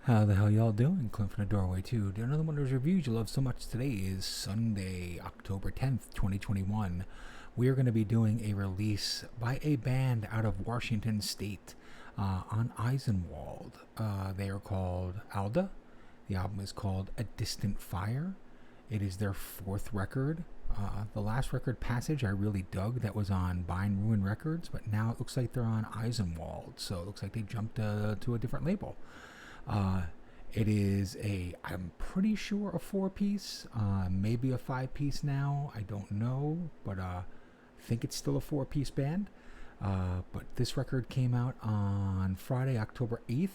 How the hell y'all doing? Clint from the Doorway 2. Do another one of those reviews you love so much. Today is Sunday, October 10th, 2021. We are going to be doing a release by a band out of Washington State on Eisenwald. They are called ALDA. The album is called A Distant Fire. It is their fourth record. The last record, Passage, I really dug. That was on Bind Ruin Records, but now it looks like they're on Eisenwald. So it looks like they jumped to a different label. It is I'm pretty sure a 4-piece, maybe a 5-piece now. I don't know, but I think it's still a 4-piece band. But this record came out on Friday, October 8th.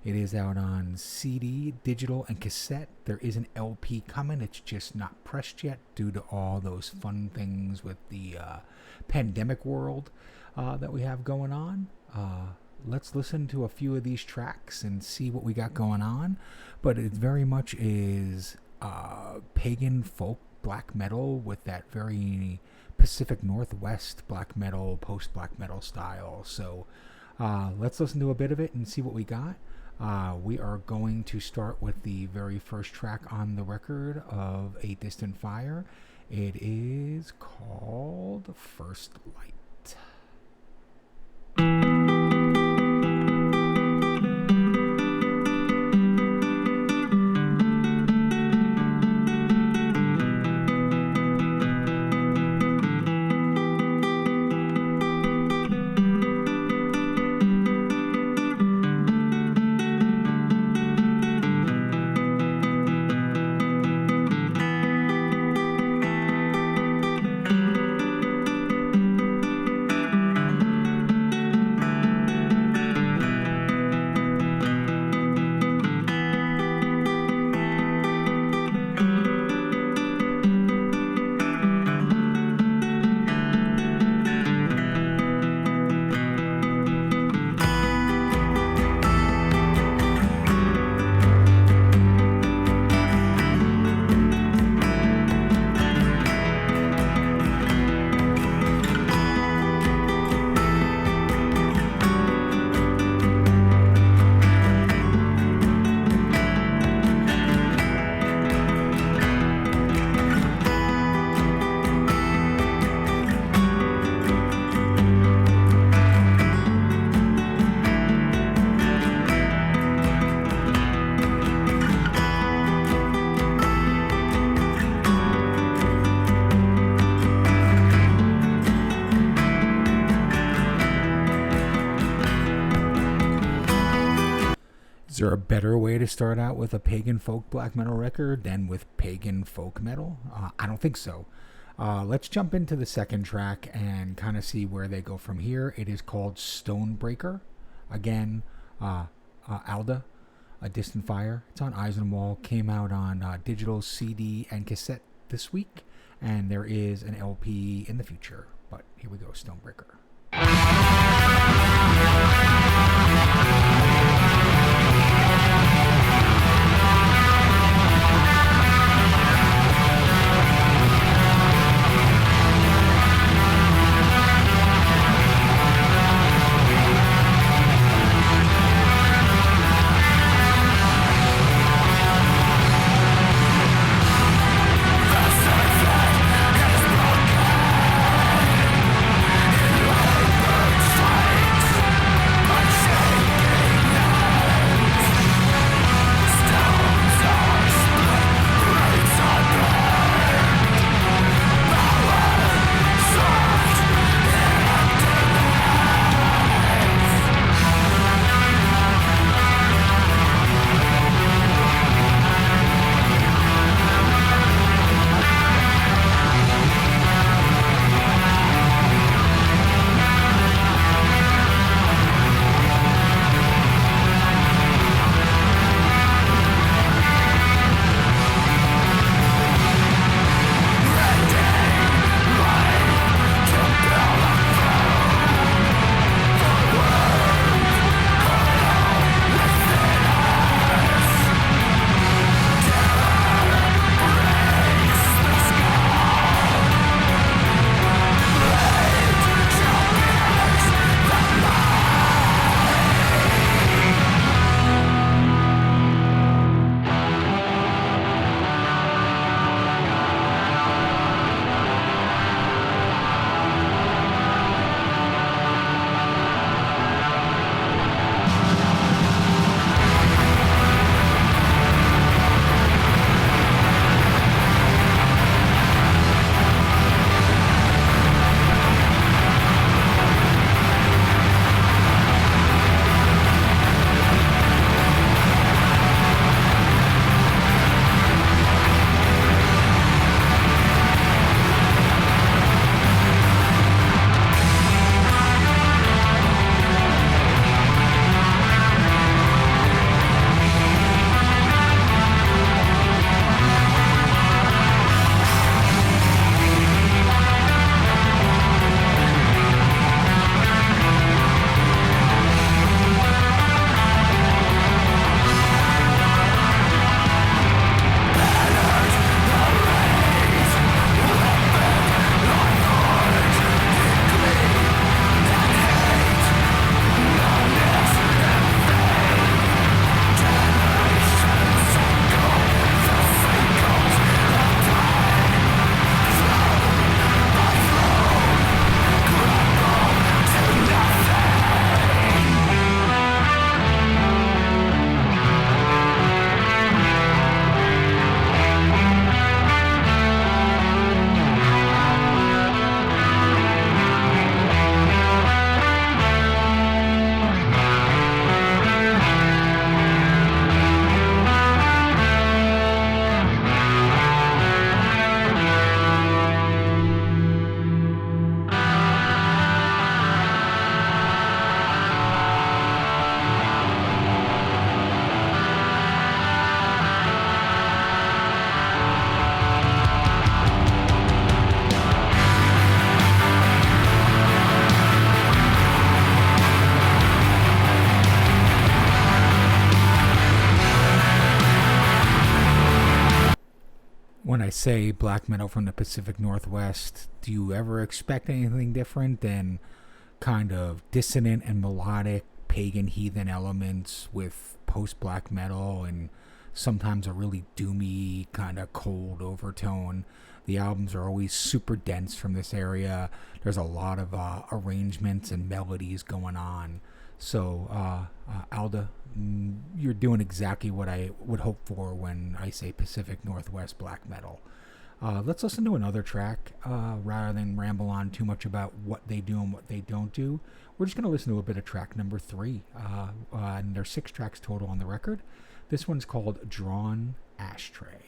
It is out on CD, digital, and cassette. There is an LP coming. It's just not pressed yet due to all those fun things with the pandemic world that we have going on. Let's listen to a few of these tracks and see what we got going on. But it very much is pagan folk black metal with that very Pacific Northwest black metal, post-black metal style. So let's listen to a bit of it and see what we got. We are going to start with the very first track on the record of A Distant Fire. It is called First Light. Is there a better way to start out with a pagan folk black metal record than with pagan folk metal? I don't think so. Let's jump into the second track and kind of see where they go from here. It is called Stonebreaker. Again, ALDA, A Distant Fire. It's on Eisenwald. Came out on digital, CD, and cassette this week. And there is an LP in the future. But here we go, Stonebreaker. The I say black metal from the Pacific Northwest, do you ever expect anything different than kind of dissonant and melodic pagan heathen elements with post-black metal and sometimes a really doomy kind of cold overtone? The albums are always super dense from this area. There's a lot of arrangements and melodies going on. So, ALDA, you're doing exactly what I would hope for when I say Pacific Northwest black metal. Let's listen to another track rather than ramble on too much about what they do and what they don't do. We're just going to listen to a bit of track number 3. And there's 6 tracks total on the record. This one's called Drawn Ashtray.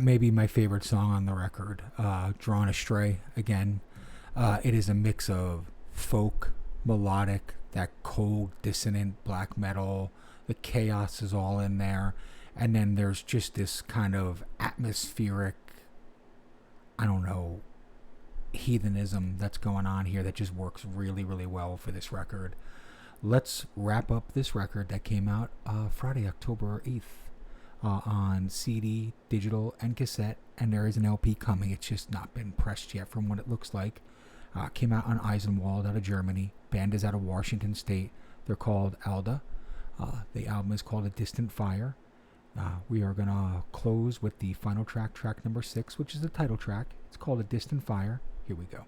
that may be my favorite song on the record, Drawn Astray. Again, it is a mix of folk, melodic, that cold, dissonant black metal. The chaos is all in there. And then there's just this kind of atmospheric, I don't know, heathenism that's going on here that just works really, really well for this record. Let's wrap up this record that came out Friday, October 8th on CD, digital, and cassette. And there is an LP coming. It's just not been pressed yet from what it looks like. Came out on Eisenwald out of Germany. Band is out of Washington State. They're called ALDA. The album is called A Distant Fire. We are going to close with the final track, track number 6, which is the title track. It's called A Distant Fire. Here we go.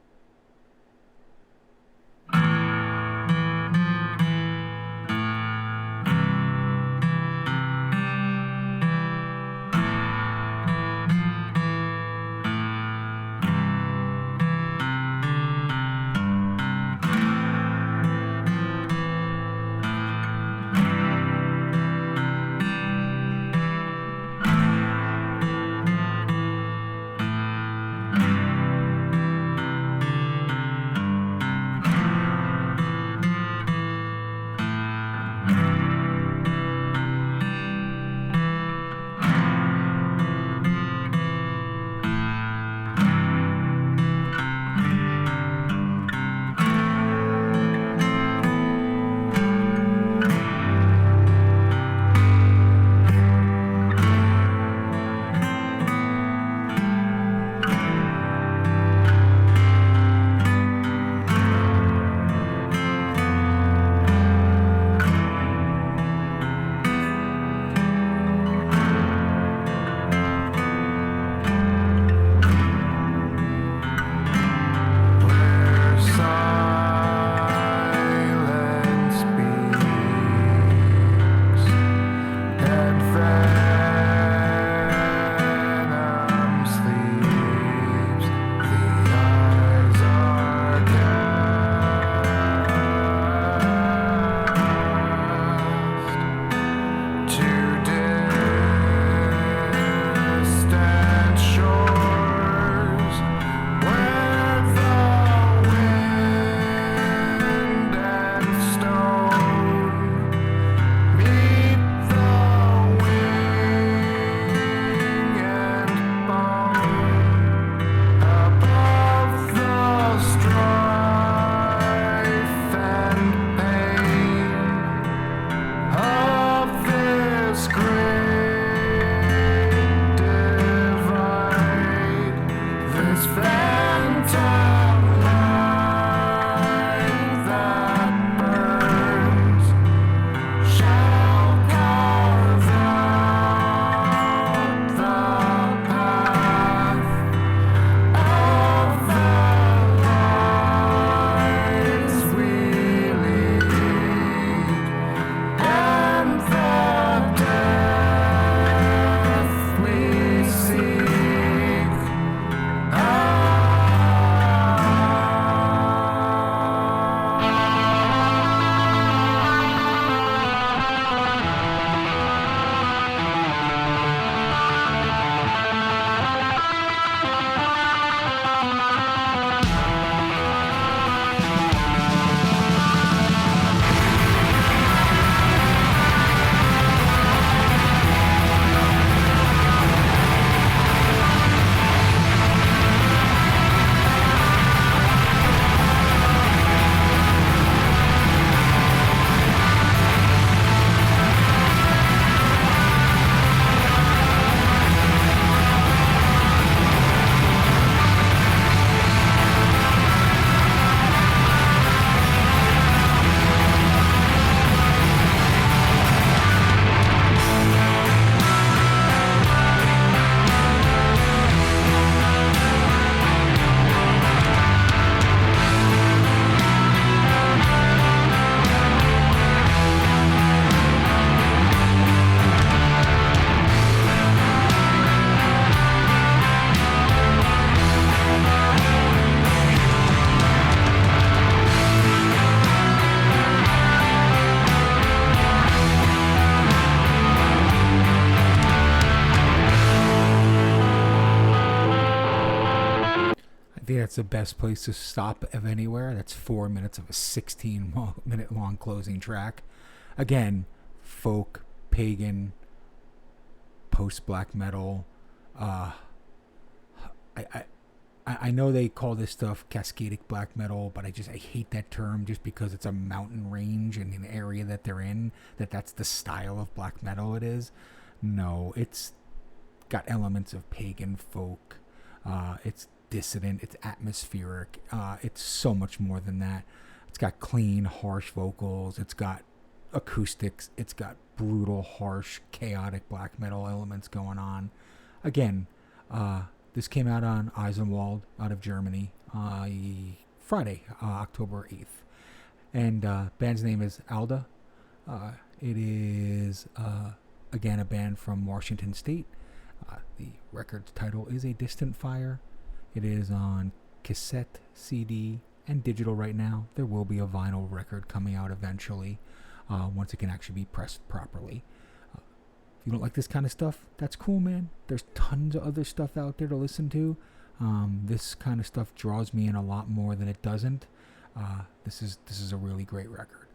think that's the best place to stop of anywhere. That's 4 minutes of a 16-minute long closing track. Again, folk, pagan, post-black metal. I know they call this stuff cascadic black metal, but I hate that term just because it's a mountain range and an area that they're in, that's the style of black metal it is. No, it's got elements of pagan, folk. It's dissident, it's atmospheric. It's so much more than that. It's got clean, harsh vocals. It's got acoustics. It's got brutal, harsh, chaotic black metal elements going on. Again, this came out on Eisenwald out of Germany Friday, October 8th. And band's name is ALDA. It is, again, a band from Washington State. The record's title is A Distant Fire. It is on cassette, CD, and digital right now. There will be a vinyl record coming out eventually, once it can actually be pressed properly. If you don't like this kind of stuff, that's cool, man. There's tons of other stuff out there to listen to. This kind of stuff draws me in a lot more than it doesn't. This is a really great record.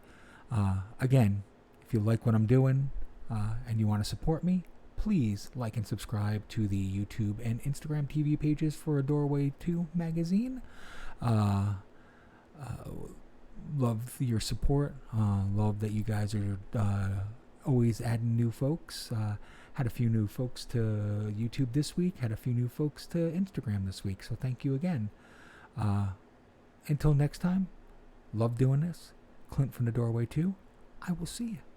Again, if you like what I'm doing and you want to support me, please like and subscribe to the YouTube and Instagram TV pages for A Doorway to Magazine. Love your support. Love that you guys are always adding new folks. Had a few new folks to YouTube this week. Had a few new folks to Instagram this week. So thank you again. Until next time, love doing this. Clint from The Doorway 2. I will see you.